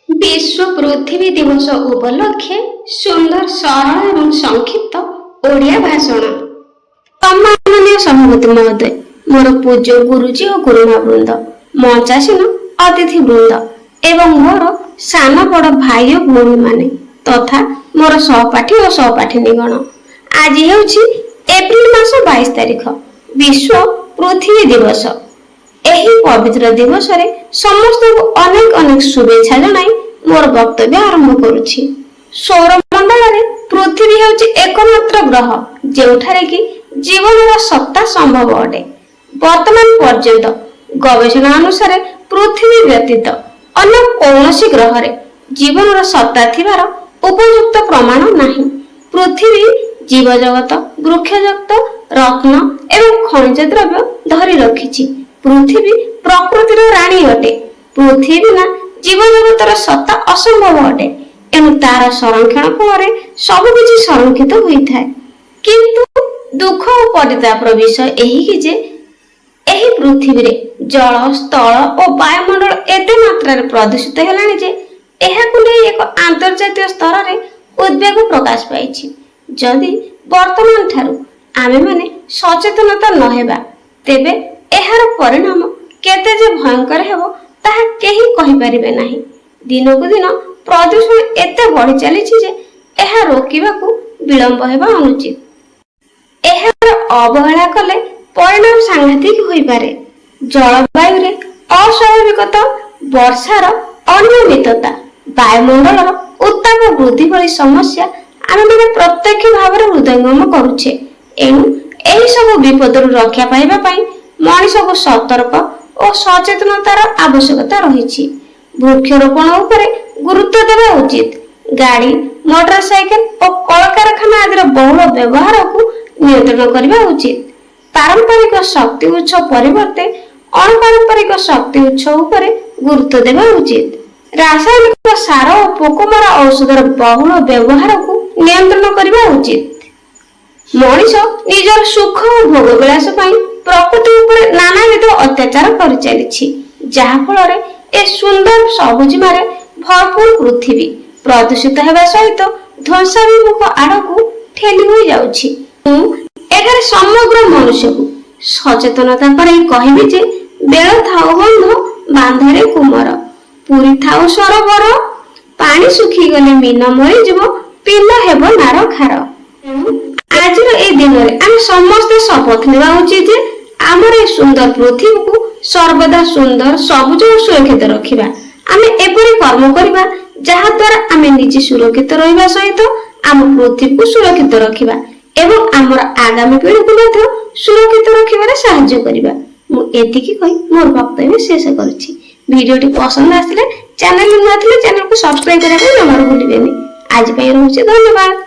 विश्व पृथ्वी दिवस उपलक्षे सुंदर सरल एवं संक्षिप्त ओडिया भाषण। सम्माननीय सभापति महोदय, मोर पूज्य गुरुजी और गुरुमा वृंद, मंचासीन अतिथि वृंद एवं मोर सान बड़ भाई और भौणी माने तथा मोर सहपाठी और सहपाठिनीगण, आज हेउछि एप्रिल मास 22 तारिख विश्व पृथ्वी दिवस। एही पवित्र दिवस रे समस्त को अनेक अनेक शुभेच्छा जनाई मोर वक्तव्य आरंभ करुछि। सौरमंडल रे पृथ्वी हेउछि एकमात्र ग्रह जेउठारे कि जीवन सत्ता संभव अटे। वर्तमान पर्यंत गवेषणा अनुसार पृथ्वी व्यतीत अन्य कौनसी ग्रह रे जीवन सत्ता थिबार उपयुक्त प्रमाण नाही। पृथ्वी जीव जगत, वृक्ष जगत, रत्न एवं खनिज द्रव्य धरी रखिछि। पृथ्वी प्रकृतिर राणी अटे। पृथ्वी बिना जीव जगतर सत्ता असंभव अटे। एणु तार संरक्षण फल सबकिछि संरक्षित होइथाय। किंतु दुख और परितापर विषय एही कि जे एही पृथ्वी रे जल, स्थल और वायुमंडल एते मात्रा रे प्रदूषित हेलानी जे एहाकु नै एक अंतर्जातीय स्तर रे उद्वेग प्रकाश पाइछि। जदि वर्तमान ठारू आमे माने सचेतनता न हेबा तेबे एहार परिणाम केते जे भयंकर हेबो ताहा केही कहि परिबे नाही। दिनकु दिन प्रदूषण एते बढ़ी चलीछि जे एहा रोकिबाकू विलंब हेबा अनुचित। एहार अवहेला कले परिणाम सांघातिक होई पारे। जलवायु रे अस्वाभाविकता, वर्षार अनियमितता, वायुमंडलर उत्ताप वृद्धि भली समस्या आमे माने प्रत्यक्ष भाବରେ हृदयंगम करूछे। एणु एही सब विपदरु रक्षा पाइबा पई मनीष को सतर्क और सचेतनतार आवश्यकता रही। वृक्षरोपण उपरे गुरुत्व देवा उचित। गाड़ी, मोटरसाइकेल और कलकारखाना आदि बहुल व्यवहार को नियंत्रण करने उचित। पारंपरिक शक्ति उत्स परिवर्ते अणपारंपरिक शक्ति उत्स उपरे गुरुत्व देवा उचित। रासायनिक सार और पोकमरा औषधर बहुल व्यवहार को नियंत्रण करने उचित। मनीष निजर सुख और भोग विलास प्रकृति उपरे नानाविध अत्याचार कर चली, जहा फल ए सुंदर सबुजिमार भरपूर पृथ्वी प्रदूषित होगा सहित ध्वंसाभिमुख आड़क ठेली हो जाउछि। एठारे समग्र मनुष्य को सचेतनता कराई कहबी जे बेल थाउ बंध बांधरे कुमर, पुरी थाउ सरोवर, पानी सुखी गले मीन मरी जीव, पिल हेब नार खार। आज ए दिन आम समस्ते शपथ लेवा उचित जे आमर ए सुंदर पृथ्वी को सर्वदा सुंदर, सबुज और सुरक्षित रखिबा। आमे एपरि कर्म करिबा जहा द्वारा आमे निजे सुरक्षित रहिबा सहित आम पृथ्वी को सुरक्षित रखिबा एवं आमर आगामी पीढ़ी को ମଧ୍ୟ सुरक्षित रखिबारे साहाय्य करिबा। मु एतिकी कहि मोर वक्तव्य शेष करछि। वीडियोटी पसंद आसिले चैनल नथिले चैनल को सब्सक्राइब करिबा जमार भूलिबेनी। आज पई रहउछि, धन्यवाद।